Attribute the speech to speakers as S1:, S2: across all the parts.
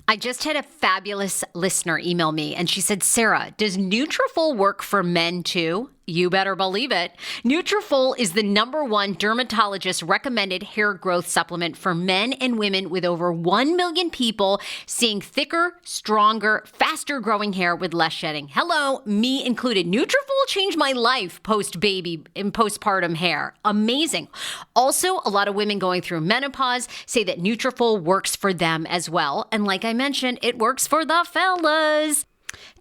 S1: I just had a fabulous listener email me, and she said, Sarah, does Nutrafol work for men too? You better believe it. Nutrafol is the #1 dermatologist recommended hair growth supplement for men and women, with over 1 million people seeing thicker, stronger, faster growing hair with less shedding. Hello, me included. Nutrafol changed my life post-baby and postpartum hair. Amazing. Also, a lot of women going through menopause say that Nutrafol works for them as well. And like I mentioned, it works for the fellas.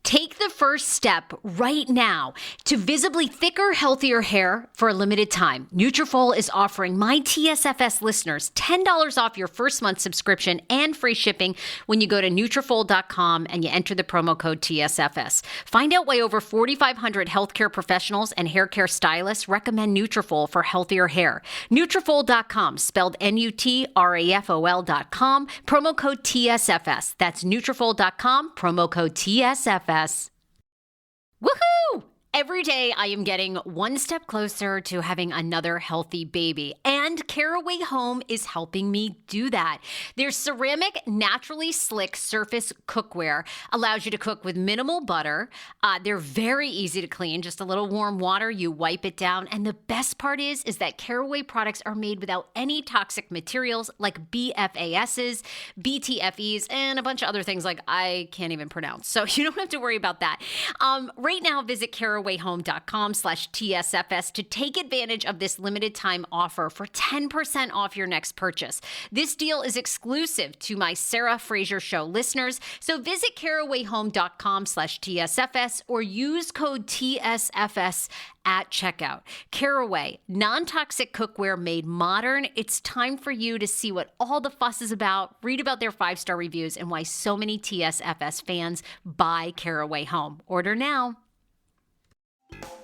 S1: Take the first step right now to visibly thicker, healthier hair for a limited time. Nutrafol is offering my TSFS listeners $10 off your first month subscription and free shipping when you go to Nutrafol.com and you enter the promo code TSFS. Find out why over 4,500 healthcare professionals and hair care stylists recommend Nutrafol for healthier hair. Nutrafol.com, spelled Nutrafol.com, promo code TSFS. That's Nutrafol.com, promo code TSFS. Woohoo! Every day I am getting one step closer to having another healthy baby, and Caraway Home is helping me do that. Their ceramic, naturally slick surface cookware allows you to cook with minimal butter. They're very easy to clean, just a little warm water, you wipe it down. And the best part is that Caraway products are made without any toxic materials like BFASs, BTFEs, and a bunch of other things like I can't even pronounce. So you don't have to worry about that. Right now, visit carawayhome.com/TSFS to take advantage of this limited time offer for 10% off your next purchase. This deal is exclusive to my Sarah Fraser Show listeners. So visit carawayhome.com/TSFS or use code TSFS at checkout. Caraway, non-toxic cookware made modern. It's time for you to see what all the fuss is about, read about their 5-star reviews, and why so many TSFS fans buy Caraway Home. Order now.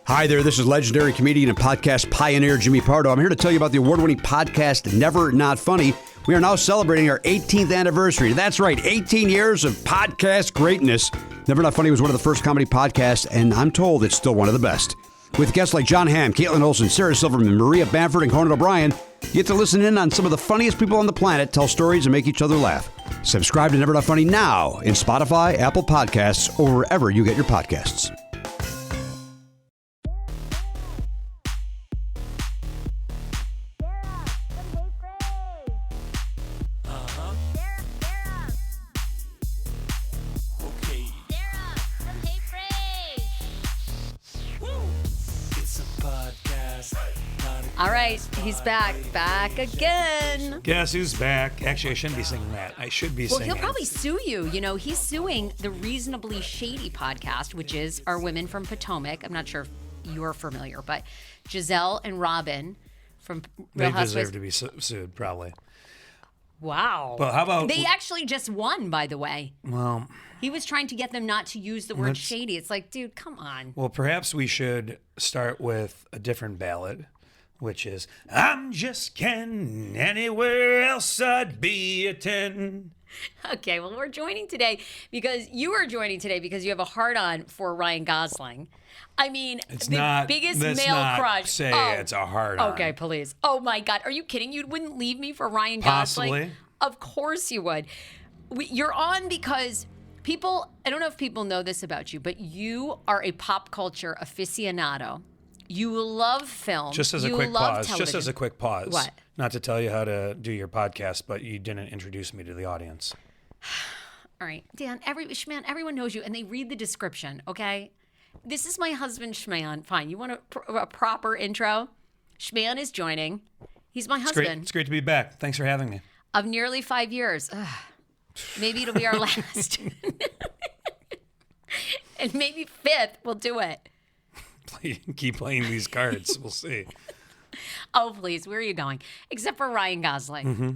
S2: Hi there, this is legendary comedian and podcast pioneer Jimmy Pardo. I'm here to tell you about the award-winning podcast Never Not Funny. We are now celebrating our 18th anniversary. That's right, 18 years of podcast greatness. Never Not Funny was one of the first comedy podcasts, and I'm told it's still one of the best. With guests like John Hamm, Caitlin Olsen, Sarah Silverman, Maria Bamford, and Conan O'Brien, you get to listen in on some of the funniest people on the planet, tell stories, and make each other laugh. Subscribe to Never Not Funny now in Spotify, Apple Podcasts, or wherever you get your podcasts.
S1: All right, he's back again.
S3: Guess who's back? Actually, I shouldn't be singing that. I should be singing.
S1: Well, he'll probably sue you. You know, he's suing the Reasonably Shady podcast, which is our women from Potomac. I'm not sure if you're familiar, but Giselle and Robin from Real Housewives.
S3: They deserve to be sued, probably.
S1: Wow.
S3: But how about...
S1: They actually just won, by the way.
S3: Well...
S1: He was trying to get them not to use the word shady. It's like, dude, come on.
S3: Well, perhaps we should start with a different ballad, which is, I'm just Ken, anywhere else I'd be a 10.
S1: Okay, well, we're joining today because you are joining today because you have a hard-on for Ryan Gosling. I mean, biggest male crush.
S3: Say it's a hard-on.
S1: Okay, please. Oh, my God. Are you kidding? You wouldn't leave me for Ryan Gosling?
S3: Possibly.
S1: Of course you would. You're on because... People, I don't know if people know this about you, but you are a pop culture aficionado. You love film.
S3: Just as a quick pause.
S1: Television. What?
S3: Not to tell you how to do your podcast, but you didn't introduce me to the audience.
S1: All right, Dan, Schman, everyone knows you, and they read the description, okay? This is my husband, Schman. Fine, you want a proper intro? Schman is joining. He's my husband.
S3: It's great to be back. Thanks for having me.
S1: Of nearly 5 years. Ugh. Maybe it'll be our last. And maybe 5th, we'll do it.
S3: Keep playing these cards. We'll see.
S1: Oh, please. Where are you going? Except for Ryan Gosling.
S3: Mm-hmm.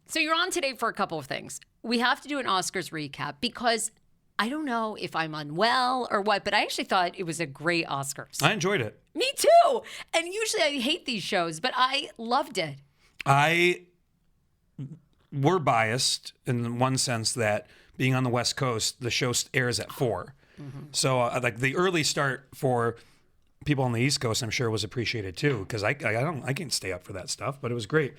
S1: So you're on today for a couple of things. We have to do an Oscars recap because I don't know if I'm unwell or what, but I actually thought it was a great Oscars.
S3: I enjoyed it.
S1: Me too. And usually I hate these shows, but I loved it.
S3: We're biased in one sense that being on the West Coast, the show airs at 4. Mm-hmm. So like the early start for people on the East Coast, I'm sure, was appreciated too, because I can't stay up for that stuff, but it was great.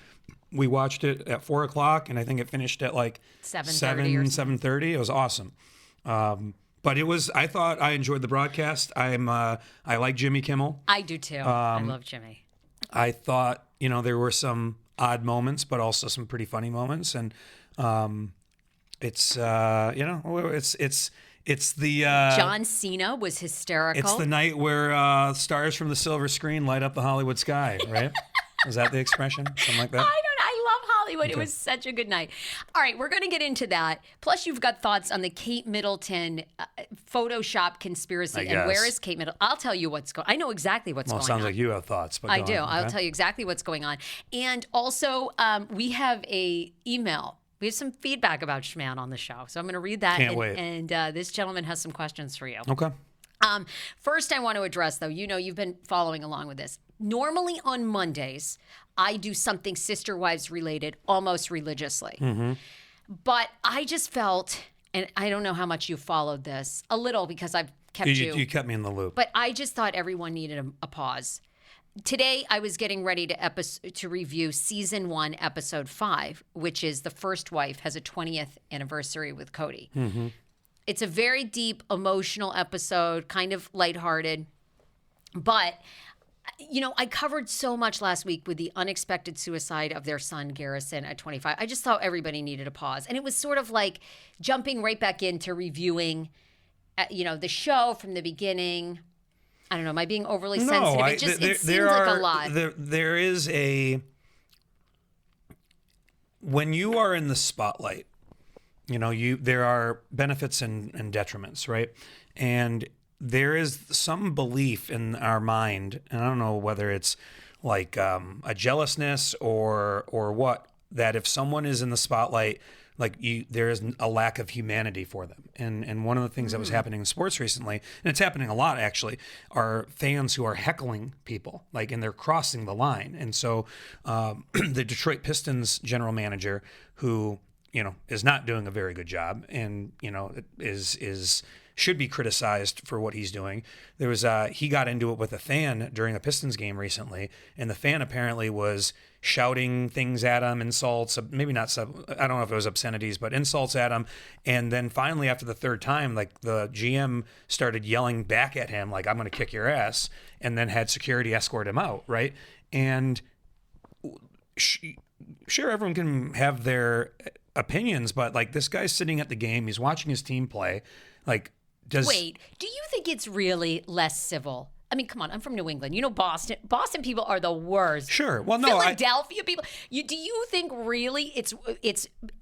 S3: We watched it at 4:00, and I think it finished at like 7:30. It was awesome. But I thought I enjoyed the broadcast. I like Jimmy Kimmel.
S1: I do too. I love Jimmy.
S3: I thought, there were some odd moments, but also some pretty funny moments. And it's the
S1: John Cena was hysterical.
S3: It's the night where stars from the silver screen light up the Hollywood sky, right? Is that the expression? Something like that?
S1: I love Hollywood. Okay. It was such a good night. All right, we're going to get into that. Plus, you've got thoughts on the Kate Middleton Photoshop conspiracy. And where is Kate Middleton? I'll tell you what's going on. I know exactly what's going on.
S3: Well, it sounds like you have thoughts. But
S1: I do. I'll tell you exactly what's going on. And also, we have a email. We have some feedback about Schman on the show. So I'm going to read that.
S3: Can't wait.
S1: And this gentleman has some questions for you.
S3: Okay.
S1: First, I want to address, though, you've been following along with this. Normally on Mondays, I do something Sister Wives related almost religiously. Mm-hmm. But I just felt, and I don't know how much you followed this, a little because I've kept you.
S3: You kept me in the loop.
S1: But I just thought everyone needed a pause. Today, I was getting ready to review Season 1, Episode 5, which is The First Wife has a 20th anniversary with Cody. Mm-hmm. It's a very deep, emotional episode, kind of lighthearted. But, I covered so much last week with the unexpected suicide of their son, Garrison, at 25. I just thought everybody needed a pause. And it was sort of like jumping right back into reviewing, the show from the beginning. I don't know. Am I being overly sensitive? It seems like a lot.
S3: There is when you are in the spotlight, there are benefits and detriments, right? And there is some belief in our mind, and I don't know whether it's like a jealousness or what, that if someone is in the spotlight, there is a lack of humanity for them. And one of the things that was happening in sports recently, and it's happening a lot actually, are fans who are heckling people, and they're crossing the line. And so the Detroit Pistons general manager, who is not doing a very good job, and should be criticized for what he's doing. He got into it with a fan during a Pistons game recently, and the fan apparently was shouting things at him, insults, maybe not, I don't know if it was obscenities, but insults at him. And then finally, after the third time, the GM started yelling back at him, I'm going to kick your ass, and then had security escort him out, right? And sure, everyone can have their opinions, but this guy's sitting at the game, he's watching his team play,
S1: Wait, do you think it's really less civil? I mean, come on, I'm from New England. Boston. Boston people are the worst.
S3: Sure. Well, no.
S1: Philadelphia people. Do you think really it's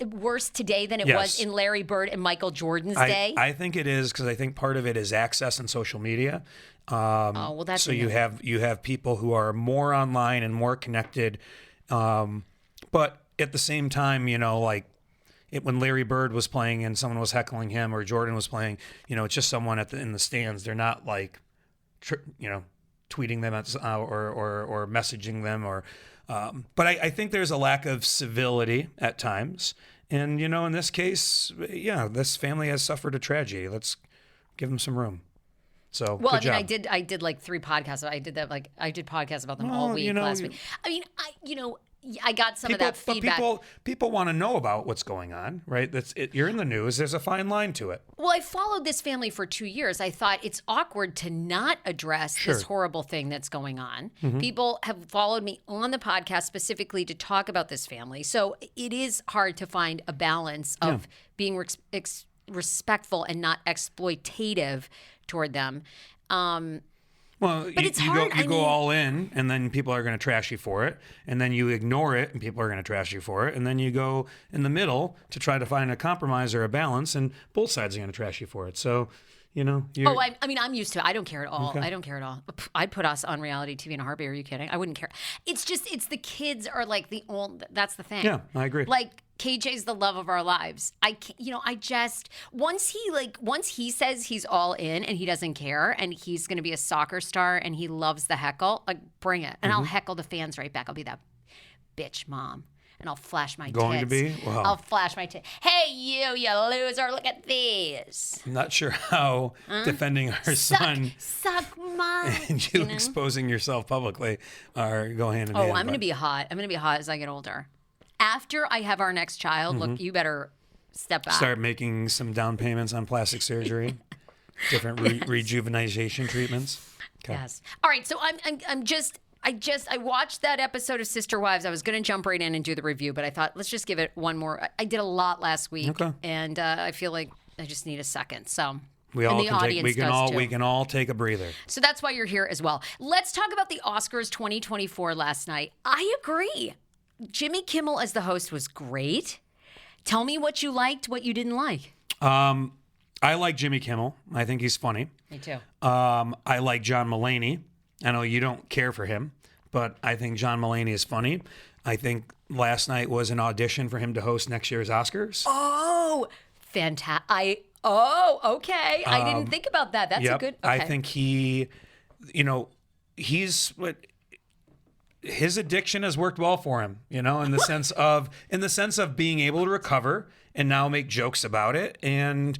S1: worse today than it was in Larry Bird and Michael Jordan's day?
S3: I think it is, because I think part of it is access and social media.
S1: That's
S3: so you have people who are more online and more connected, but at the same time, when Larry Bird was playing and someone was heckling him, or Jordan was playing, it's just someone in the stands. They're not tweeting them or messaging them but I think there's a lack of civility at times. And, in this case, this family has suffered a tragedy. Let's give them some room. So,
S1: well,
S3: good job.
S1: I did 3 podcasts. I did that. I did podcasts about them all week last week. I got some of that feedback.
S3: But people want to know about what's going on, right? You're in the news. There's a fine line to it.
S1: Well, I followed this family for 2 years. I thought it's awkward to not address this horrible thing that's going on. Mm-hmm. People have followed me on the podcast specifically to talk about this family. So it is hard to find a balance of being respectful and not exploitative toward them.
S3: Well, but it's hard. You go all in, and then people are going to trash you for it. And then you ignore it, and people are going to trash you for it. And then you go in the middle to try to find a compromise or a balance, and both sides are going to trash you for it. So,
S1: I'm used to it. I don't care at all.
S3: Okay.
S1: I don't care at all. I'd put us on reality TV in a heartbeat. Are you kidding? I wouldn't care. It's the kids are the old. That's the thing.
S3: Yeah, I agree.
S1: KJ's the love of our lives. I can't, once he says he's all in and he doesn't care and he's going to be a soccer star and he loves the heckle, bring it. And I'll heckle the fans right back. I'll be that bitch mom. and I'll flash my
S3: Going to
S1: tits.
S3: be? Wow.
S1: I'll flash my tits. Hey, you loser, look at these.
S3: I'm not sure how defending our son
S1: Suck mine.
S3: and you exposing yourself publicly are go hand in hand.
S1: I'm going to be hot. I'm going to be hot as I get older. After I have our next child, look, you better step back.
S3: Start making some down payments on plastic surgery, different rejuvenation treatments. Okay.
S1: Yes. All right. So I watched that episode of Sister Wives. I was going to jump right in and do the review, but I thought let's just give it one more. I did a lot last week, and I feel like I just need a second. So
S3: We can all take a breather.
S1: So that's why you're here as well. Let's talk about the Oscars 2024 last night. I agree. Jimmy Kimmel as the host was great. Tell me what you liked, what you didn't like.
S3: I like Jimmy Kimmel. I think he's funny.
S1: Me too.
S3: I like John Mulaney. I know you don't care for him, but I think John Mulaney is funny. I think last night was an audition for him to host next year's Oscars.
S1: Oh, fantastic. Okay. I didn't think about that. That's a good. Okay.
S3: I think his addiction has worked well for him, in the sense of being able to recover and now make jokes about it and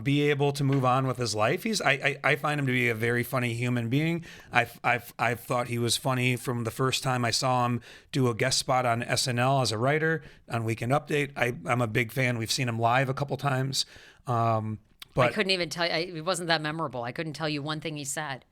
S3: be able to move on with his life. I find him to be a very funny human being. I've thought he was funny from the first time I saw him do a guest spot on SNL as a writer on Weekend Update. I'm a big fan. We've seen him live a couple times. But
S1: I couldn't even tell you. It wasn't that memorable. I couldn't tell you one thing he said.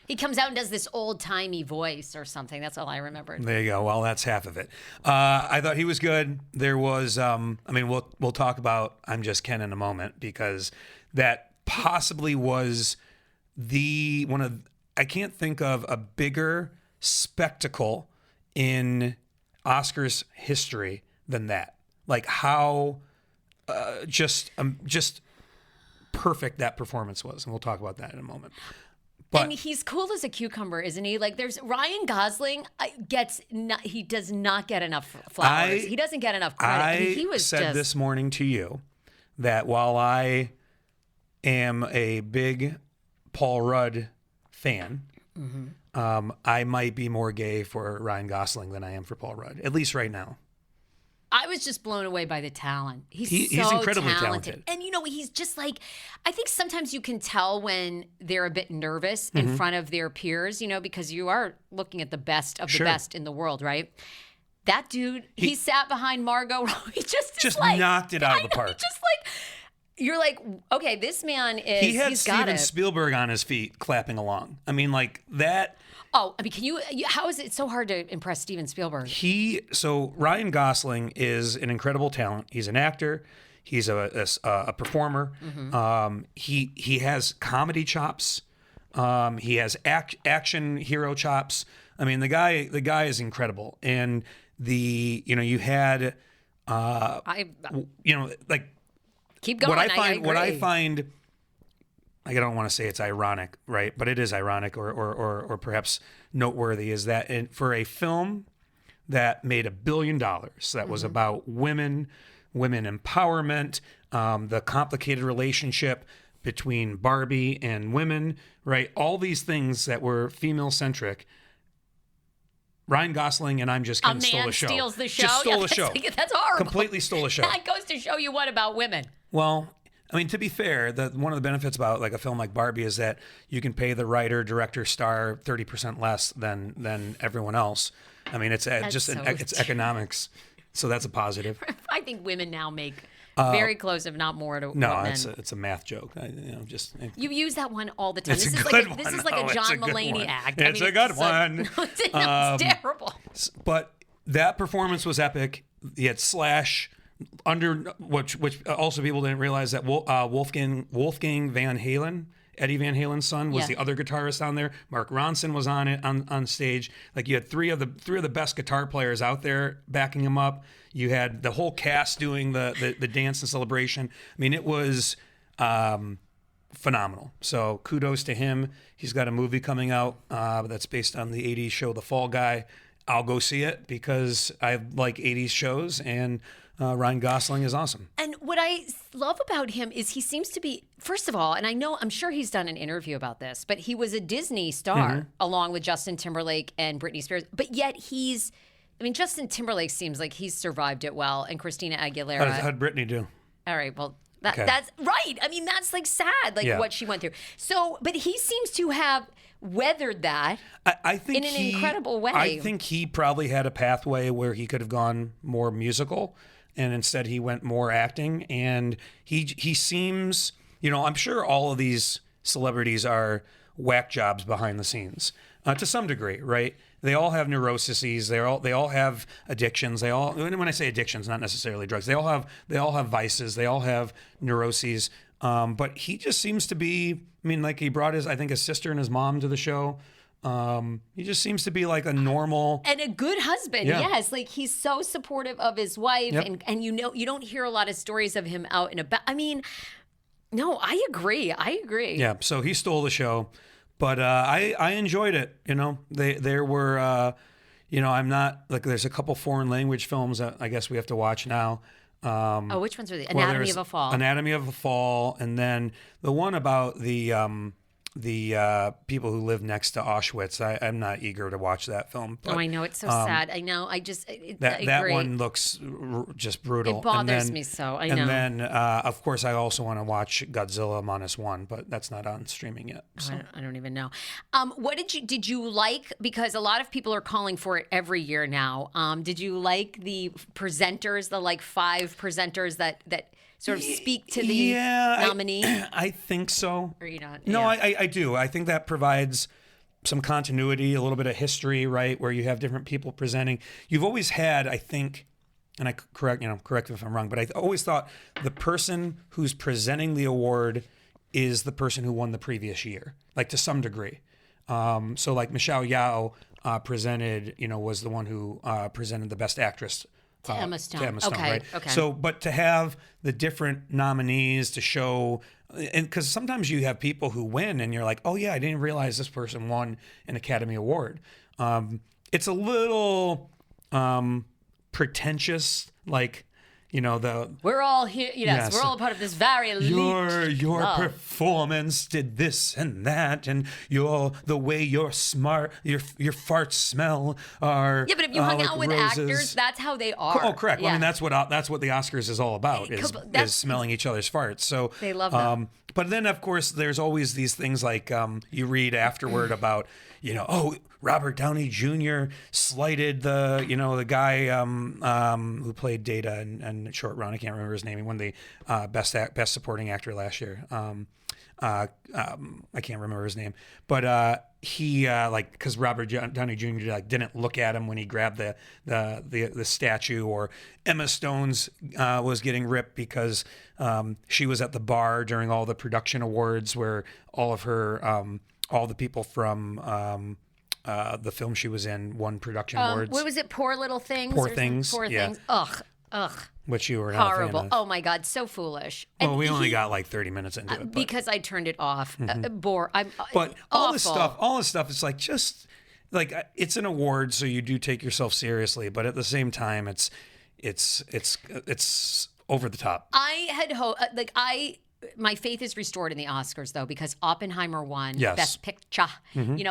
S1: He comes out and does this old-timey voice or something. That's all I remembered.
S3: There you go. Well, that's half of it. I thought he was good. There was, we'll talk about I'm Just Ken in a moment because that possibly was I can't think of a bigger spectacle in Oscars history than that. Like how just perfect that performance was. And we'll talk about that in a moment. But,
S1: and he's cool as a cucumber, isn't he? Like, there's Ryan Gosling he does not get enough flowers. He doesn't get enough credit. He was
S3: said this morning to you that while I am a big Paul Rudd fan, I might be more gay for Ryan Gosling than I am for Paul Rudd, at least right now.
S1: I was just blown away by the talent. He's
S3: incredibly talented.
S1: And, he's just like, I think sometimes you can tell when they're a bit nervous in front of their peers, because you are looking at the best of the best in the world, right? That dude, he sat behind Margot. He just
S3: knocked it out of the park.
S1: You're like, okay, this man is,
S3: he had
S1: he's got
S3: Steven
S1: it.
S3: Spielberg on his feet clapping along. I mean, like that.
S1: Oh, I mean, how is it so hard to impress Steven Spielberg?
S3: So Ryan Gosling is an incredible talent. He's an actor. He's a performer. He has comedy chops. He has action hero chops. I mean, the guy is incredible. And you had,
S1: keep going.
S3: What I find. I don't want to say it's ironic, right? But it is ironic or perhaps noteworthy is that for a film that made $1 billion, that was about women empowerment, the complicated relationship between Barbie and women, right? All these things that were female-centric. Ryan Gosling and I'm Just Ken stole the show.
S1: Steals the show?
S3: Just stole the show.
S1: That's horrible.
S3: Completely stole the show.
S1: That goes to show you what about women.
S3: Well, I mean, to be fair, one of the benefits about like a film like Barbie is that you can pay the writer, director, star 30% less than everyone else. I mean, it's economics, so that's a positive.
S1: I think women now make very close, if not more, to what men.
S3: It's a math joke.
S1: You use that one all the time.
S3: This
S1: is like a John Mulaney act.
S3: It's a good one.
S1: It's terrible.
S3: But that performance was epic. He had Slash. Which also people didn't realize that Wolfgang Van Halen, Eddie Van Halen's son, was the other guitarist on there. Mark Ronson was on it on stage. Like you had three of the best guitar players out there backing him up. You had the whole cast doing the dance and celebration. I mean, it was phenomenal. So kudos to him. He's got a movie coming out that's based on the 80s show The Fall Guy. I'll go see it because I like 80s shows and Ryan Gosling is awesome.
S1: And what I love about him is he seems to be, first of all, and I'm sure he's done an interview about this, but he was a Disney star along with Justin Timberlake and Britney Spears, but yet he's I mean, Justin Timberlake seems like he's survived it well, and Christina Aguilera.
S3: How'd Britney do?
S1: All right, well,
S3: Okay.
S1: that's right. I mean, that's like sad, like what she went through. So, but he seems to have weathered that
S3: I think
S1: in an incredible way.
S3: I think he probably had a pathway where he could have gone more musical, and instead he went more acting. And he seems, I'm sure all of these celebrities are whack jobs behind the scenes to some degree, right? They all have neuroses. They all have addictions. When I say addictions, not necessarily drugs. They all have vices. They all have neuroses. But he just seems to be. I mean, like he brought his sister and his mom to the show. He just seems to be like a normal
S1: and a good husband.
S3: Yeah.
S1: Yes, like he's so supportive of his wife,
S3: Yep.
S1: and you don't hear a lot of stories of him out and about. I mean, no, I agree.
S3: Yeah, so he stole the show, but I enjoyed it. There were, I'm not like there's a couple foreign language films that I guess we have to watch now.
S1: Which ones were they? Anatomy of a Fall.
S3: Anatomy of a Fall, and then the one about the people who live next to Auschwitz. I'm not eager to watch that film. But,
S1: I know it's so sad. I know. I
S3: that
S1: agree.
S3: one looks just brutal.
S1: It bothers me so. I know.
S3: And then, of course, I also want to watch Godzilla -1, but that's not on streaming yet. So.
S1: I don't even know. What did you like? Because a lot of people are calling for it every year now. Did you like the presenters, the like 5 presenters that sort of speak to the nominee?
S3: I think so.
S1: Or you not?
S3: No,
S1: Yeah.
S3: I do. I think that provides some continuity, a little bit of history, right, where you have different people presenting. You've always had, I think, and I correct me if I'm wrong, but I always thought the person who's presenting the award is the person who won the previous year, like to some degree. So like Michelle Yeoh presented, was the one who presented the Best Actress.
S1: To Emma Stone.
S3: Okay, right?
S1: Okay.
S3: So, but to have the different nominees to show, and because sometimes you have people who win and you're like, oh yeah, I didn't realize this person won an Academy Award. It's a little pretentious, like,
S1: We're all here. Yes, we're all a part of this very elite
S3: your
S1: club.
S3: performance did this and that, and the way you're smart, your farts smell are
S1: Yeah, but if you hung
S3: like
S1: out with
S3: roses.
S1: actors, that's how they are.
S3: Oh, correct.
S1: Yeah.
S3: I mean, that's what the Oscars is all about is smelling each other's farts. So
S1: They love that.
S3: But then, of course, there's always these things like you read afterward about, Robert Downey Jr. slighted the guy who played Data in Short Run. I can't remember his name. He won the best supporting actor last year. I can't remember his name, but he because Robert Downey Jr. didn't look at him when he grabbed the statue, or Emma Stone's was getting ripped because she was at the bar during all the production awards where all of her all the people from the film she was in won production awards.
S1: What was it? Poor Little Things?
S3: Poor
S1: or something?
S3: Things,
S1: Poor
S3: yeah.
S1: Things. Ugh.
S3: Which you were not
S1: Horrible.
S3: a fan of.
S1: Oh my God, so foolish.
S3: Well,
S1: And
S3: we only got like 30 minutes into it. But.
S1: because I turned it off.
S3: Mm-hmm.
S1: But
S3: all this stuff is like just like it's an award, so you do take yourself seriously, but at the same time, it's over the top.
S1: I had hoped, my faith is restored in the Oscars though, because Oppenheimer won
S3: Yes.
S1: Best Picture,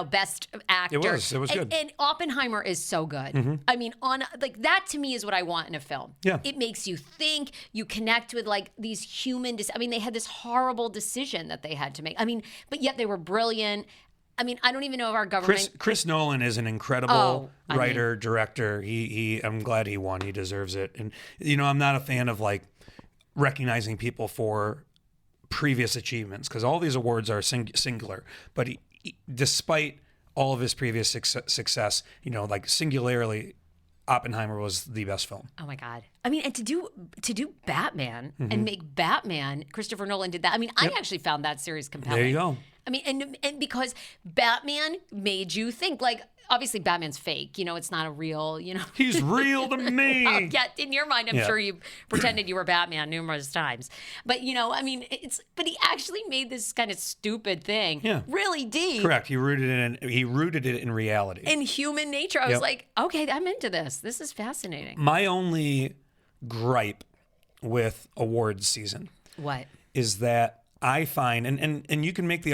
S1: Best Actor.
S3: It was good.
S1: And Oppenheimer is so good. I mean, that to me is what I want in a film.
S3: Yeah.
S1: It makes you think, you connect with like these human. They had this horrible decision that they had to make. I mean, but yet they were brilliant. I mean, I don't even know if our government.
S3: Chris Nolan is an incredible writer, director. I'm glad he won. He deserves it. And I'm not a fan of like recognizing people for previous achievements, because all these awards are singular. But despite all of his previous success, like singularly, Oppenheimer was the best film.
S1: Oh my God! I mean, and to do Batman and make Batman, Christopher Nolan did that. I mean, I actually found that series compelling.
S3: There you go.
S1: I mean, and because Batman made you think, like, obviously Batman's fake. It's not a real.
S3: He's real to me.
S1: Yeah, in your mind, I'm sure you pretended you were Batman numerous times. But I mean, but he actually made this kind of stupid thing.
S3: Yeah.
S1: Really deep.
S3: Correct. He rooted it in reality.
S1: In human nature. I was like, okay, I'm into this. This is fascinating.
S3: My only gripe with awards season
S1: What?
S3: is that I find, and you can make the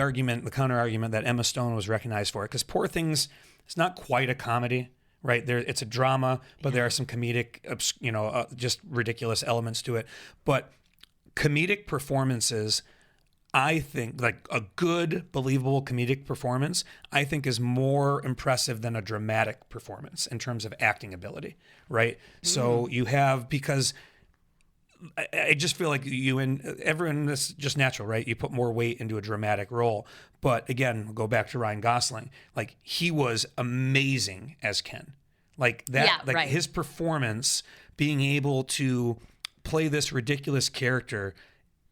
S3: counter argument that Emma Stone was recognized for it, because Poor Things is not quite a comedy. right? It's a drama, but there are some comedic, just ridiculous elements to it. But comedic performances, I think, like a good, believable comedic performance, I think is more impressive than a dramatic performance in terms of acting ability, right? So you have, because I just feel like everyone, this is just natural, right? You put more weight into a dramatic role. But again, we'll go back to Ryan Gosling. Like, he was amazing as Ken. Like that, right. His performance, being able to play this ridiculous character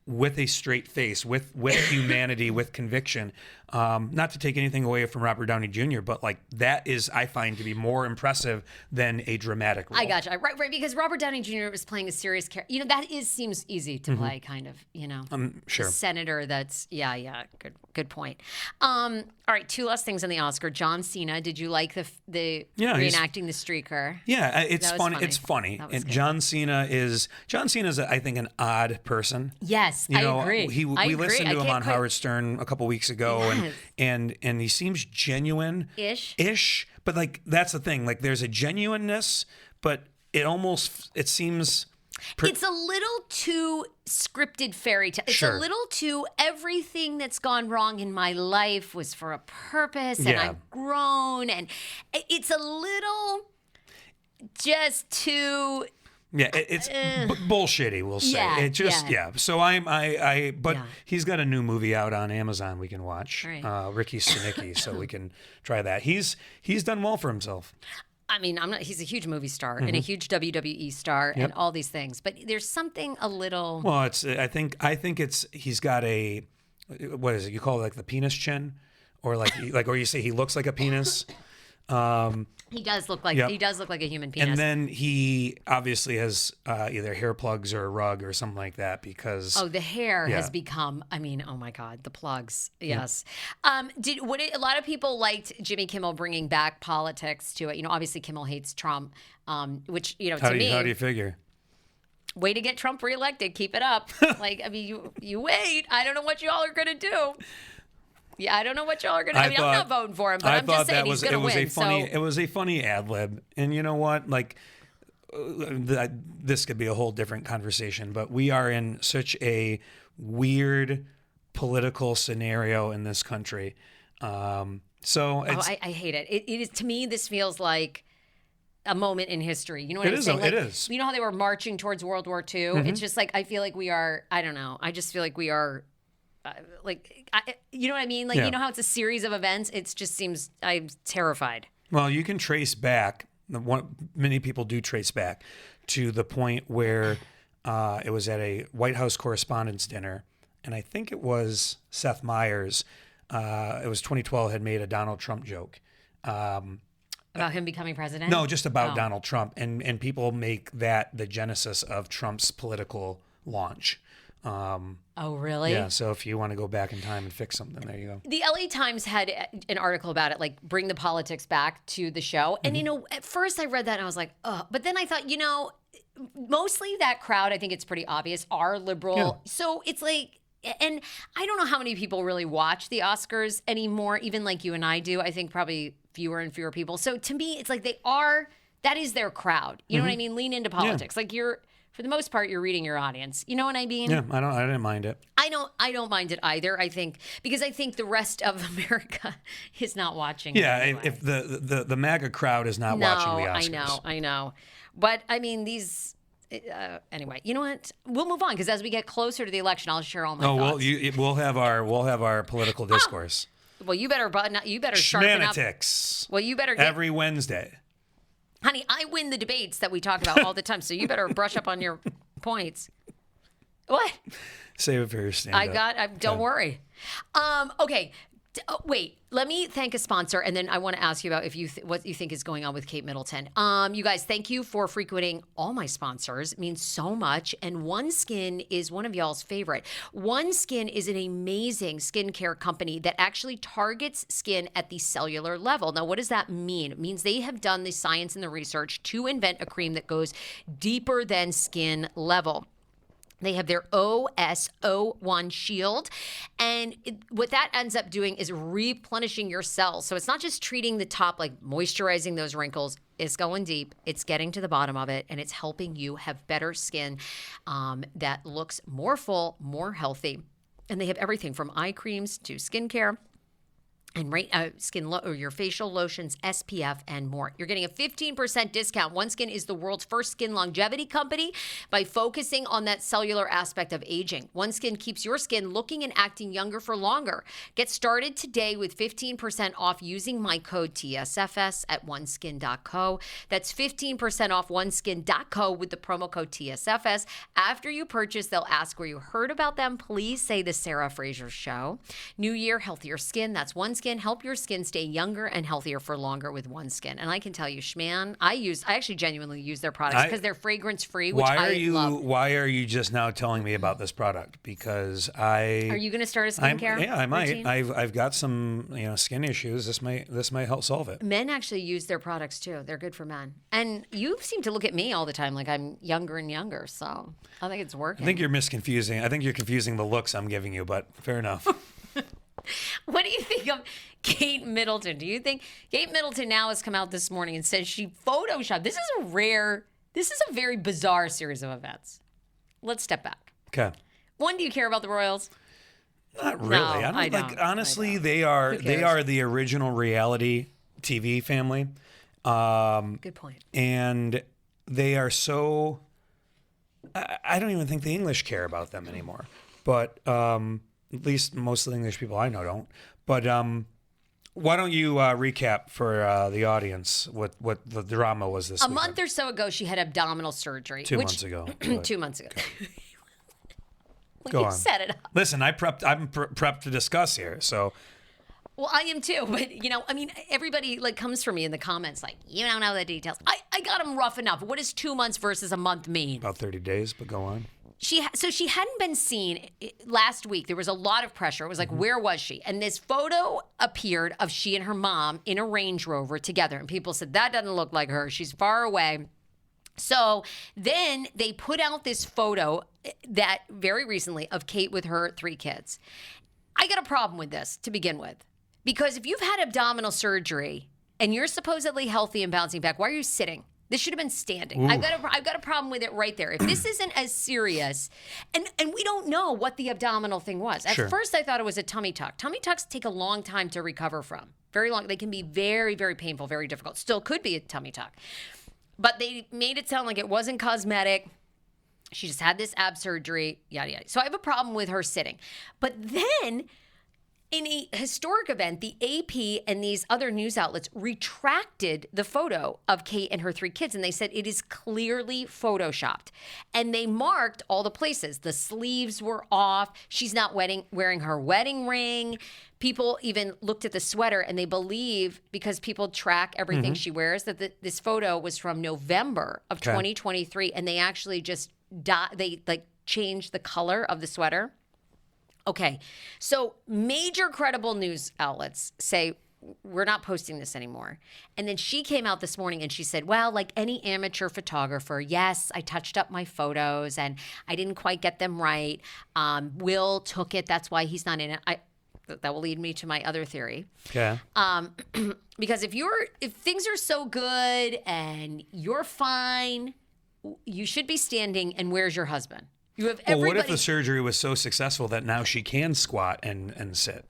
S3: with a straight face, with humanity, with conviction. Not to take anything away from Robert Downey Jr., but like that is, I find, to be more impressive than a dramatic role.
S1: I gotcha. Right, because Robert Downey Jr. was playing a serious character. You know, that seems easy to play, kind of, you know.
S3: Sure.
S1: A senator that's, good point. All right, two last things on the Oscar. John Cena, did you like the reenacting the streaker?
S3: Yeah, it's funny. It's funny.
S1: And
S3: John Cena is, I think, an odd person.
S1: Yes, I agree.
S3: We listened to him on Howard Stern a couple weeks ago, and he seems genuine-ish. But like, that's the thing. Like, there's a genuineness, but it seems.
S1: It's a little too scripted fairy tale. It's
S3: Sure.
S1: a little too, everything that's gone wrong in my life was for a purpose, and I've grown, and it's a little just too.
S3: Yeah, it's bullshitty, we'll say. It just, So but he's got a new movie out on Amazon we can watch,
S1: Right.
S3: Ricky Stenicki, so we can try that. He's done well for himself.
S1: I mean, he's a huge movie star and a huge WWE star and all these things, but there's something a little.
S3: Well, I think he's got what is it? You call it like the penis chin, or or you say he looks like a penis.
S1: He does look like a human penis.
S3: And then he obviously has either hair plugs or a rug or something like that, because
S1: the hair has become. I mean, oh my God, the plugs. Yes. A lot of people liked Jimmy Kimmel bringing back politics to it. You know, obviously Kimmel hates Trump, which
S3: how do you figure?
S1: Way to get Trump reelected. Keep it up. Like, I mean, you wait. I don't know what you all are gonna do. Yeah, I don't know what y'all are going to. I'm not voting for him, but I'm just saying he's going to win.
S3: It was a funny ad lib, and you know what? Like, this could be a whole different conversation, but we are in such a weird political scenario in this country. I
S1: hate it. It is, to me, this feels like a moment in history. You know what I'm saying?
S3: It is.
S1: You know how they were marching towards World War II? It's just like, I feel like we are. I don't know. I just feel like we are. You know what I mean? Like, you know how it's a series of events? It just seems, I'm terrified.
S3: Well, you can trace back, many people do trace back, to the point where it was at a White House Correspondents' Dinner, and I think it was Seth Meyers, it was 2012, had made a Donald Trump joke.
S1: About him becoming president?
S3: No, just about Donald Trump, and people make that the genesis of Trump's political launch.
S1: Oh, really?
S3: Yeah, so if you want to go back in time and fix something, there you go.
S1: The LA Times had an article about it, like, bring the politics back to the show. And, at first I read that and I was like, ugh. But then I thought, mostly that crowd, I think it's pretty obvious, are liberal. Yeah. So it's like, and I don't know how many people really watch the Oscars anymore, even like you and I do. I think probably fewer and fewer people. So to me, it's like that is their crowd. You know what I mean? Lean into politics. Yeah. Like, for the most part, you're reading your audience. You know what I mean?
S3: Yeah, I didn't mind it.
S1: I don't mind it either. I think the rest of America is not watching.
S3: Yeah,
S1: anyway.
S3: If the MAGA crowd is not watching the Oscars.
S1: I know. But I mean, these. Anyway, you know what? We'll move on, because as we get closer to the election, I'll share all my thoughts.
S3: We'll have our political discourse.
S1: Well, you better sharpen up.
S3: Schmanetics.
S1: Well, you better
S3: every Wednesday.
S1: Honey, I win the debates that we talk about all the time, so you better brush up on your points. What?
S3: Save it for your stand-up.
S1: Don't worry. Okay. Wait, let me thank a sponsor, and then I want to ask you about what you think is going on with Kate Middleton. You guys, thank you for frequenting all my sponsors. It means so much. And OneSkin is one of y'all's favorite. OneSkin is an amazing skincare company that actually targets skin at the cellular level. Now, what does that mean? It means they have done the science and the research to invent a cream that goes deeper than skin level. They have their OS01 shield. And what that ends up doing is replenishing your cells. So it's not just treating the top, like moisturizing those wrinkles. It's going deep. It's getting to the bottom of it. And it's helping you have better skin that looks more full, more healthy. And they have everything from eye creams to skincare. And or your facial lotions, SPF, and more. You're getting a 15% discount. OneSkin is the world's first skin longevity company by focusing on that cellular aspect of aging. OneSkin keeps your skin looking and acting younger for longer. Get started today with 15% off using my code TSFS at oneskin.co. That's 15% off oneskin.co with the promo code TSFS. After you purchase, they'll ask where you heard about them. Please say The Sarah Fraser Show. New year, healthier skin. That's OneSkin. Help your skin stay younger and healthier for longer with OneSkin. And I can tell you, Schman, I actually genuinely use their products because they're fragrance free, which I love.
S3: Why are you just now telling me about this product? Because
S1: Are you going to start a skincare?
S3: Yeah, I might.
S1: routine?
S3: I've got some skin issues. This might help solve it.
S1: Men actually use their products too. They're good for men. And you seem to look at me all the time like I'm younger and younger. So I think it's working.
S3: I think you're misconfusing. I think you're confusing the looks I'm giving you, but fair enough.
S1: What do you think of Kate Middleton? Do you think Kate Middleton now has come out this morning and says she photoshopped? This is a very bizarre series of events. Let's step back.
S3: Okay.
S1: One, do you care about the Royals?
S3: Not really.
S1: No,
S3: I don't. Like, honestly, they are the original reality TV family.
S1: Good point.
S3: And they are so. I don't even think the English care about them anymore. But at least most of the English people I know don't. But why don't you recap for the audience what the drama was this week?
S1: A month or so ago, she had abdominal surgery.
S3: 2 months ago.
S1: 2 months ago.
S3: Go
S1: you
S3: on.
S1: set it up.
S3: Listen, I'm prepped to discuss here. So.
S1: Well, I am too, but everybody comes for me in the comments like, you don't know the details. I got them rough enough. What does 2 months versus a month mean?
S3: About 30 days, but go on.
S1: She hadn't been seen last week. There was a lot of pressure. It was like, where was she? And this photo appeared of she and her mom in a Range Rover together. And people said, that doesn't look like her. She's far away. So then they put out this photo that very recently of Kate with her 3 kids. I got a problem with this to begin with. Because if you've had abdominal surgery and you're supposedly healthy and bouncing back, why are you sitting? This should have been standing. I've got a problem with it right there. If this isn't as serious, and we don't know what the abdominal thing was. At first, I thought it was a tummy tuck. Tummy tucks take a long time to recover from. Very long. They can be very, very painful, very difficult. Still could be a tummy tuck. But they made it sound like it wasn't cosmetic. She just had this ab surgery, yada, yada. So I have a problem with her sitting. But then, in a historic event, the AP and these other news outlets retracted the photo of Kate and her 3 kids, and they said it is clearly photoshopped. And they marked all the places. The sleeves were off. She's not wearing her wedding ring. People even looked at the sweater, and they believe, because people track everything she wears, that this photo was from November of 2023, and they actually just changed the color of the sweater. Okay, so major credible news outlets say, we're not posting this anymore. And then she came out this morning and she said, well, like any amateur photographer, yes, I touched up my photos and I didn't quite get them right. Will took it. That's why he's not in it. That will lead me to my other theory.
S3: Okay.
S1: Because if things are so good and you're fine, you should be standing, and where's your husband? You have everybody.
S3: Well, what if the surgery was so successful that now she can squat and sit?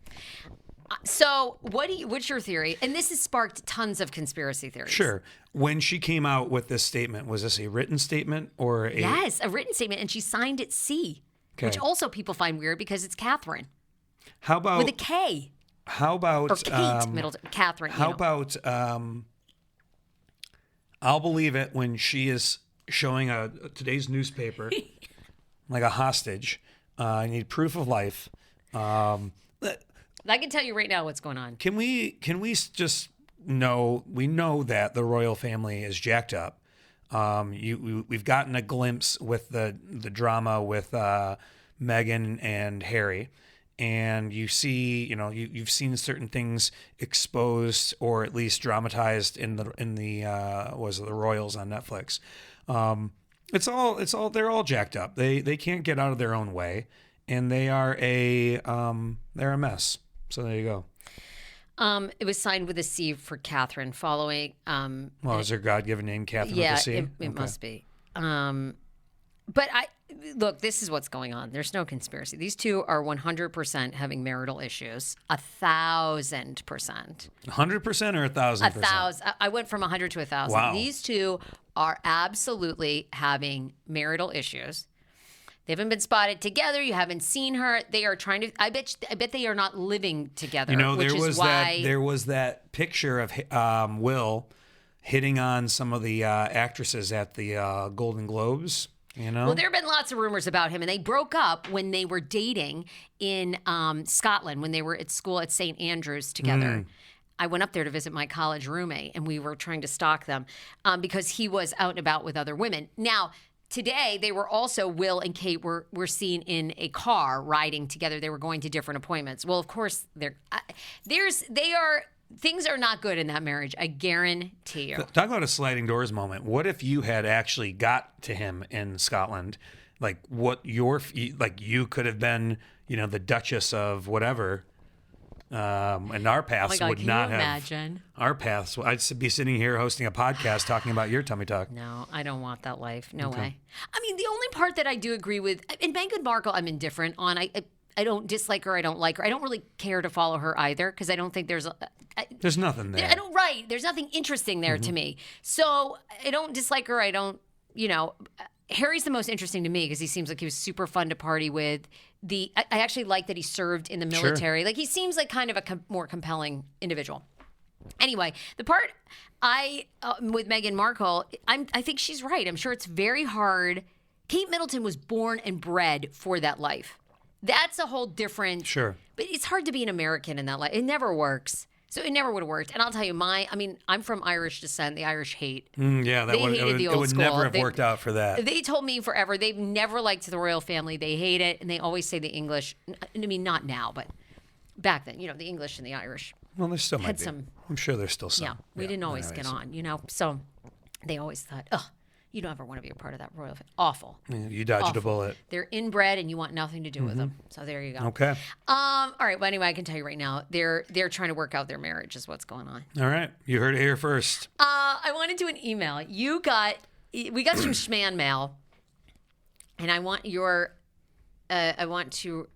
S1: So what's your theory? And this has sparked tons of conspiracy theories.
S3: Sure. When she came out with this statement, was this a written statement or a...
S1: Yes, a written statement, and she signed it C, which also people find weird because it's Catherine.
S3: How about...
S1: With a K.
S3: How about...
S1: Or Kate Middleton. Catherine.
S3: How about... I'll believe it when she is showing today's newspaper... like a hostage. I need proof of life.
S1: I can tell you right now what's going on.
S3: Can we just know, we know that the royal family is jacked up. We've gotten a glimpse with the drama with Meghan and Harry, and you see, you've seen certain things exposed or at least dramatized in the Royals on Netflix. They're all jacked up. They can't get out of their own way, and they're a mess. So there you go.
S1: It was signed with a C for Catherine following.
S3: Well, is her God-given name Catherine
S1: Yeah,
S3: with a C?
S1: it
S3: Okay.
S1: must be. But look, this is what's going on. There's no conspiracy. These two are 100% having marital issues. 1,000%.
S3: 100% or 1,000%?
S1: 1,000. I went from 100 to 1,000.
S3: Wow.
S1: These two are absolutely having marital issues. They haven't been spotted together. You haven't seen her. They are trying to. I bet they are not living together.
S3: You know,
S1: which is why
S3: there was that picture of Will hitting on some of the actresses at the Golden Globes. You know,
S1: Well, there have been lots of rumors about him, and they broke up when they were dating in Scotland, when they were at school at St. Andrews together. I went up there to visit my college roommate, and we were trying to stalk them because he was out and about with other women. Now, today, they were also, Will and Kate were seen in a car riding together. They were going to different appointments. Well, of course, things are not good in that marriage. I guarantee you.
S3: talk about a sliding doors moment. What if you had actually got to him in Scotland? Like you could have been, the Duchess of whatever. And our paths
S1: God,
S3: would
S1: can
S3: not
S1: you
S3: have.
S1: imagine?
S3: Our paths. I'd be sitting here hosting a podcast talking about your tummy talk.
S1: No, I don't want that life. No way. I mean, the only part that I do agree with, and Meghan Markle, I'm indifferent on. I don't dislike her. I don't like her. I don't really care to follow her either because I don't think there's
S3: nothing there.
S1: There's nothing interesting there to me. So I don't dislike her. I don't, Harry's the most interesting to me because he seems like he was super fun to party with. I actually like that he served in the military. Like he seems like kind of a more compelling individual. Anyway, the part with Meghan Markle, I think she's right. I'm sure it's very hard. Kate Middleton was born and bred for that life. That's a whole different.
S3: Sure.
S1: But it's hard to be an American in that life. It never works. So it never would have worked. And I'll tell you, I'm from Irish descent. The Irish hate.
S3: Yeah,
S1: They hated the old
S3: it would
S1: school.
S3: never have worked out for that.
S1: They told me forever they've never liked the royal family. They hate it, and they always say the English. I mean, not now, but back then, the English and the Irish.
S3: Well, there still might
S1: had
S3: be.
S1: some.
S3: I'm sure there's still some.
S1: Yeah, we didn't always
S3: anyways.
S1: get on, So they always thought, you don't ever want to be a part of that royal family. Awful.
S3: Yeah, you dodged
S1: Awful.
S3: a bullet.
S1: They're inbred, and you want nothing to do with them. So there you go.
S3: Okay.
S1: All right. Well, anyway, I can tell you right now, they're trying to work out their marriage. Is what's going on.
S3: All right. You heard it here first.
S1: I want to do an email. We got some Schman mail, and I want to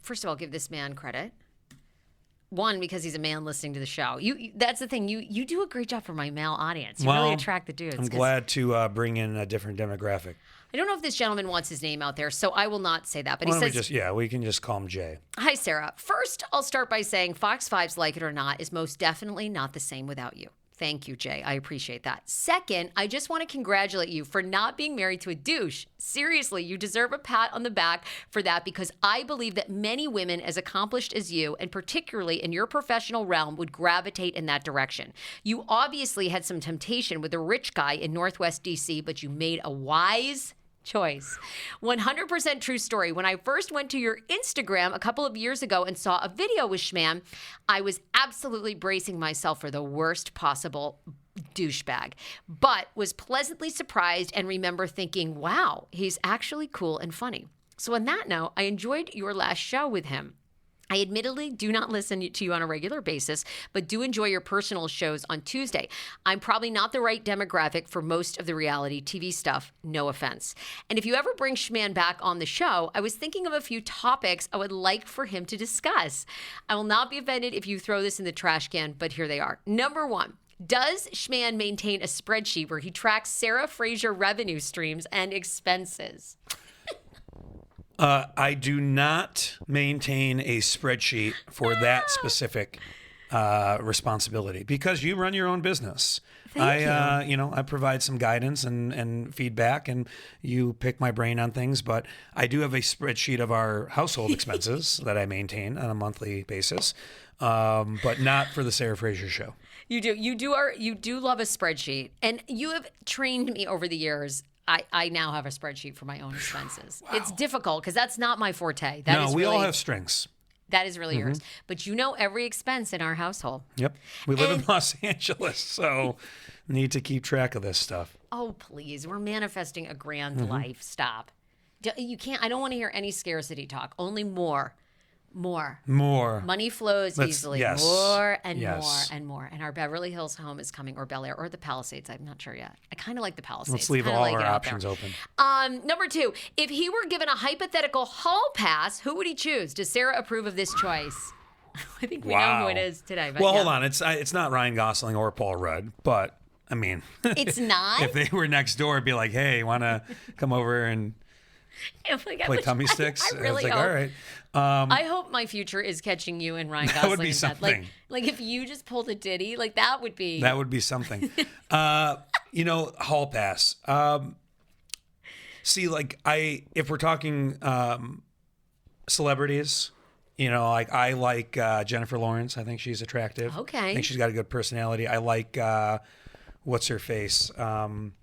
S1: first of all give this man credit. One, because he's a man listening to the show. That's the thing. You do a great job for my male audience. You really attract the dudes.
S3: I'm glad to bring in a different demographic.
S1: I don't know if this gentleman wants his name out there, so I will not say that. But
S3: Why
S1: he
S3: don't
S1: says,
S3: we can just call him Jay.
S1: "Hi, Sarah. First, I'll start by saying Fox 5's Like It or Not is most definitely not the same without you. Thank you, Jay. I appreciate that. Second, I just want to congratulate you for not being married to a douche. Seriously, you deserve a pat on the back for that because I believe that many women as accomplished as you, and particularly in your professional realm, would gravitate in that direction. You obviously had some temptation with a rich guy in Northwest DC, but you made a wise choice. 100% true story. When I first went to your Instagram a couple of years ago and saw a video with Schman, I was absolutely bracing myself for the worst possible douchebag, but was pleasantly surprised and remember thinking, wow, he's actually cool and funny. So on that note, I enjoyed your last show with him. I admittedly do not listen to you on a regular basis, but do enjoy your personal shows on Tuesday. I'm probably not the right demographic for most of the reality TV stuff, no offense. And if you ever bring Schman back on the show, I was thinking of a few topics I would like for him to discuss. I will not be offended if you throw this in the trash can, but here they are. Number one, does Schman maintain a spreadsheet where he tracks Sarah Fraser revenue streams and expenses?
S3: I do not maintain a spreadsheet for that specific responsibility because you run your own business.
S1: Thank you.
S3: I provide some guidance and feedback, and you pick my brain on things. But I do have a spreadsheet of our household expenses that I maintain on a monthly basis, but not for the Sarah Fraser Show.
S1: You do. You do love a spreadsheet, and you have trained me over the years. I now have a spreadsheet for my own expenses. Wow. It's difficult because that's not my forte.
S3: We all have strengths.
S1: That is really yours. But you know every expense in our household.
S3: Yep. We live in Los Angeles, so need to keep track of this stuff.
S1: Oh, please. We're manifesting a grand life. Stop. You can't. I don't want to hear any scarcity talk. Only more. Money flows easily.
S3: Yes.
S1: More and more and more. And our Beverly Hills home is coming, or Bel Air, or the Palisades. I'm not sure yet. I kind of like the Palisades.
S3: Let's leave all our options open.
S1: Number 2, if he were given a hypothetical hall pass, who would he choose? Does Sarah approve of this choice? I think we know who it is today. But
S3: well, hold on. It's not Ryan Gosling or Paul Rudd, but I mean,
S1: it's not.
S3: If they were next door, it'd be like, hey, want to come over and play tummy sticks?
S1: I really
S3: hope. All right.
S1: I hope my future is catching you and Ryan Gosling.
S3: That would be something.
S1: Like if you just pulled a ditty, like that would be.
S3: That would be something. Hall pass. See, like if we're talking celebrities, I like Jennifer Lawrence. I think she's attractive.
S1: Okay.
S3: I think she's got a good personality. I like what's her face. Hold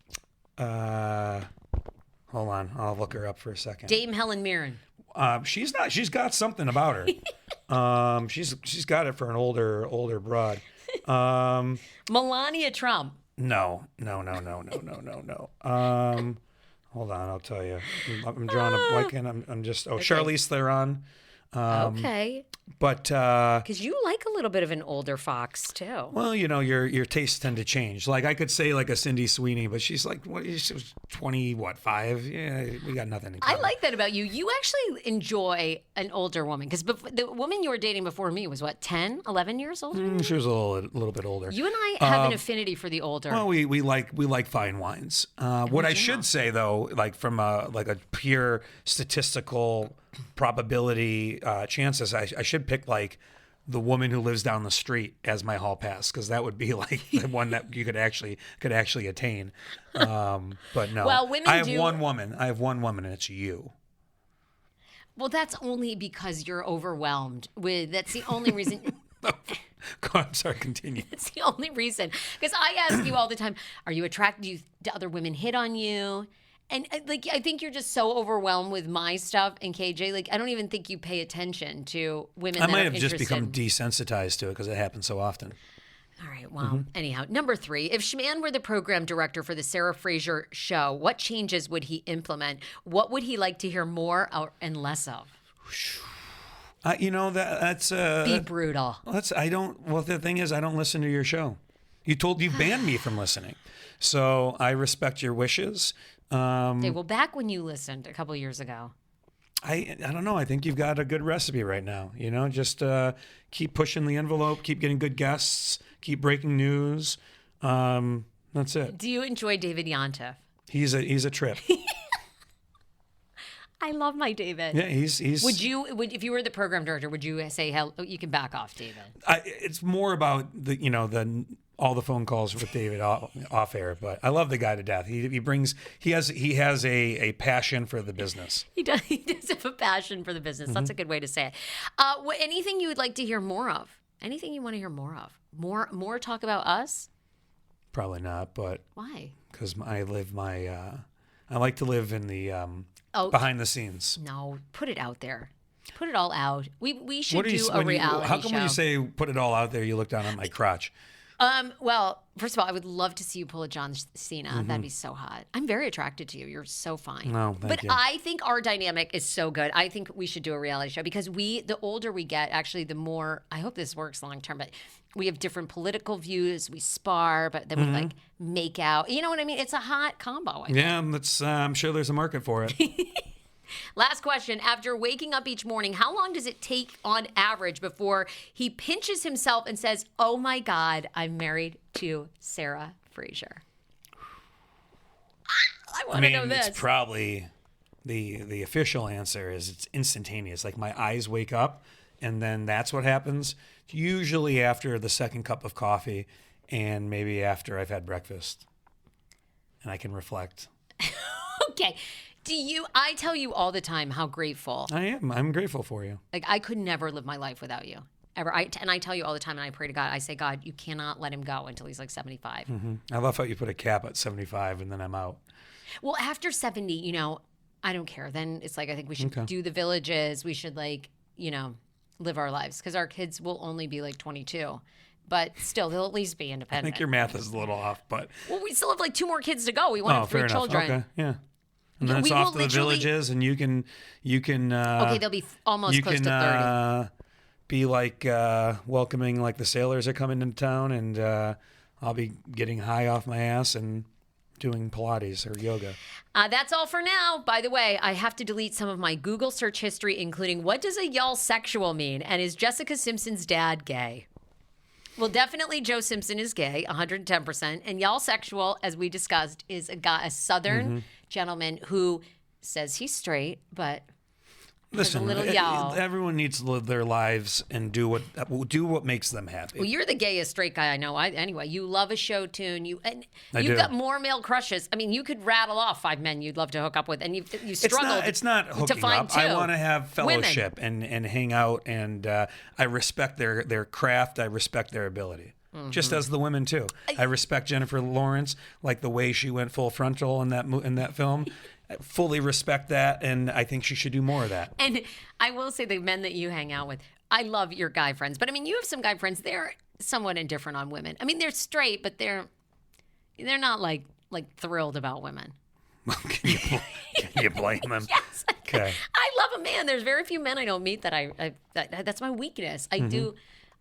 S3: on, I'll look her up for a second.
S1: Dame Helen Mirren.
S3: She's not. She's got something about her. She's got it for an older broad.
S1: Melania Trump.
S3: No. Hold on, I'll tell you. I'm drawing a blank, and I'm just. Oh, okay. Charlize Theron.
S1: Okay.
S3: But
S1: because you like a little bit of an older fox too.
S3: Well, your tastes tend to change. Like I could say like a Cindy Sweeney, but she's like she was 5? Yeah, we got nothing in common.
S1: I like that about you. You actually enjoy an older woman because the woman you were dating before me was what, 10, 11 years older?
S3: She was a little bit older.
S1: You and I have an affinity for the older.
S3: Well, we like fine wines. What I should say though, like from a pure statistical probability chances, I should pick like the woman who lives down the street as my hall pass, because that would be like the one that you could actually attain. But no,
S1: well, women
S3: I have one woman, and it's you.
S1: Well, that's only because you're overwhelmed with. That's the only reason.
S3: I'm sorry, continue.
S1: It's the only reason, because I ask you all the time, are you attracted? Do other women hit on you? And I think you're just so overwhelmed with my stuff and KJ. Like, I don't even think you pay attention to women. I
S3: might have just become desensitized to it because it happens so often.
S1: All right. Well, anyhow, number 3, if Schman were the program director for the Sarah Fraser show, what changes would he implement? What would he like to hear more and less of?
S3: That's
S1: be brutal.
S3: Well, the thing is, I don't listen to your show. You banned me from listening, so I respect your wishes.
S1: Okay, well, back when you listened a couple years ago.
S3: I don't know. I think you've got a good recipe right now. Just keep pushing the envelope, keep getting good guests, keep breaking news. That's it.
S1: Do you enjoy David Yontef?
S3: He's a trip.
S1: I love my David.
S3: Yeah, he's.
S1: Would if you were the program director, would you say, "Hell, you can back off, David"?
S3: It's more about all the phone calls with David off air, but I love the guy to death. He has a passion for the business.
S1: He does have a passion for the business. That's a good way to say it. Anything you would like to hear more of? Anything you want to hear more of? More talk about us?
S3: Probably not, but
S1: why?
S3: Because I like to live in the behind the scenes.
S1: No, put it out there. Put it all out. We should do a reality show.
S3: How come when you say put it all out there, you look down at my crotch?
S1: Well, first of all, I would love to see you pull a John Cena. That'd be so hot. I'm very attracted to you. You're so fine.
S3: No, thank you.
S1: I think our dynamic is so good. I think we should do a reality show because the older we get, actually, the more, I hope this works long term, but we have different political views. We spar, but then we make out. You know what I mean? It's a hot combo.
S3: Yeah, I'm sure there's a market for it.
S1: Last question. After waking up each morning, how long does it take on average before he pinches himself and says, "Oh my God, I'm married to Sarah Fraser"? I want to know this.
S3: It's probably the official answer is it's instantaneous. Like my eyes wake up and then that's what happens. Usually after the second cup of coffee and maybe after I've had breakfast and I can reflect.
S1: Okay. I tell you all the time how grateful.
S3: I am. I'm grateful for you.
S1: Like, I could never live my life without you. Ever. And I tell you all the time, and I pray to God, I say, God, you cannot let him go until he's like 75.
S3: I love how you put a cap at 75 and then I'm out.
S1: Well, after 70, I don't care. Then it's like, I think we should do the villages. We should live our lives because our kids will only be like 22. but still, they'll at least be
S3: I
S1: independent.
S3: think your math is a little off, but
S1: Well, we still have like 2 more kids to go. We want 3
S3: fair
S1: children.
S3: enough. Okay, yeah. And
S1: Yeah,
S3: then it's
S1: we
S3: off
S1: will
S3: to the villages, and you can.
S1: Okay, they'll be almost close to 30.
S3: Be like welcoming like the sailors are coming into town, and I'll be getting high off my ass and doing Pilates or yoga.
S1: That's all for now. By the way, I have to delete some of my Google search history, including what does a y'all sexual mean? And is Jessica Simpson's dad gay? Well, definitely Joe Simpson is gay, 110%. And y'all sexual, as we discussed, is a Southern gentleman who says he's straight, but
S3: Listen,
S1: a little y'all.
S3: Everyone needs to live their lives and do what makes them happy.
S1: Well, you're the gayest straight guy I know. Anyway, you love a show tune. You've
S3: do.
S1: got more male crushes. I mean, you could rattle off 5 men you'd love to hook up with, and you struggled.
S3: It's not hooking
S1: to find
S3: up.
S1: 2.
S3: I want to have fellowship and hang out, and I respect their craft. I respect their ability. Just as the women too. I respect Jennifer Lawrence, like the way she went full frontal in that film. I fully respect that, and I think she should do more of that.
S1: And I will say, the men that you hang out with, I love your guy friends, but I mean, you have some guy friends. They're somewhat indifferent on women. I mean, they're straight, but they're not like thrilled about women.
S3: Can you blame them?
S1: Yes.
S3: Okay.
S1: I love a man. There's very few men I don't meet that that's my weakness. I do.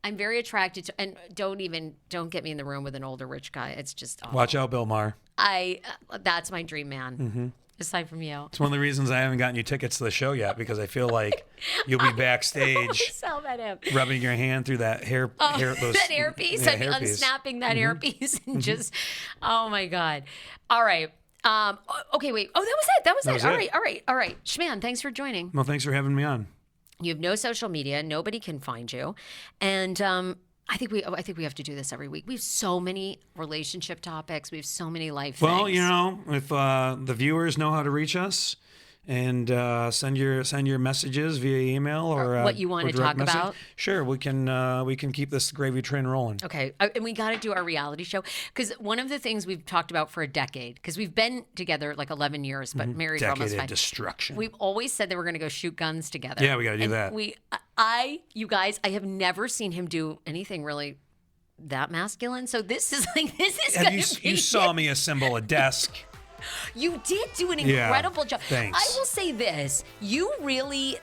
S1: I'm very attracted to, and don't get me in the room with an older rich guy. It's just
S3: Watch out, Bill Maher.
S1: That's my dream man. Aside from you.
S3: It's one of the reasons I haven't gotten you tickets to the show yet, because I feel like you'll be backstage
S1: Sell that him.
S3: rubbing your hand through that hair
S1: that hairpiece.
S3: Yeah,
S1: I'd be
S3: hairpiece.
S1: unsnapping that hairpiece and just, oh my God. All right. Okay, wait. Oh, that was it. All right. Schman, thanks for joining.
S3: Well, thanks for having me on.
S1: You have no social media. Nobody can find you. And I think we have to do this every week. We have so many relationship topics. We have so many life
S3: Well,
S1: things.
S3: you know, if the viewers know how to reach us, and send your messages via email or
S1: what you want to talk
S3: message.
S1: about.
S3: Sure, we can keep this gravy train rolling.
S1: Okay, and we got to do our reality show, because one of the things we've talked about for a decade, because we've been together like 11 years, but married for almost
S3: Decade
S1: 5.
S3: of destruction.
S1: We've always said that we're going to go shoot guns together.
S3: Yeah, we got to do
S1: And
S3: that.
S1: You guys, I have never seen him do anything really that masculine. So this is going to be.
S3: You saw me assemble a desk.
S1: You did do an incredible job.
S3: Thanks.
S1: I will say this. You really,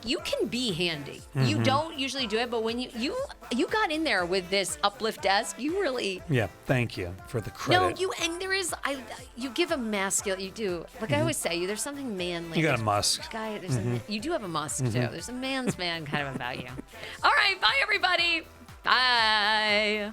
S1: you can be handy. You don't usually do it, but when you got in there with this uplift desk, you really...
S3: Yeah, thank you for the credit.
S1: No, you give a masculine, you do. Like I always say, there's something manly.
S3: You got a musk.
S1: Guy, you do have a musk, too. There's a man's man kind of about you. All right, bye, everybody. Bye.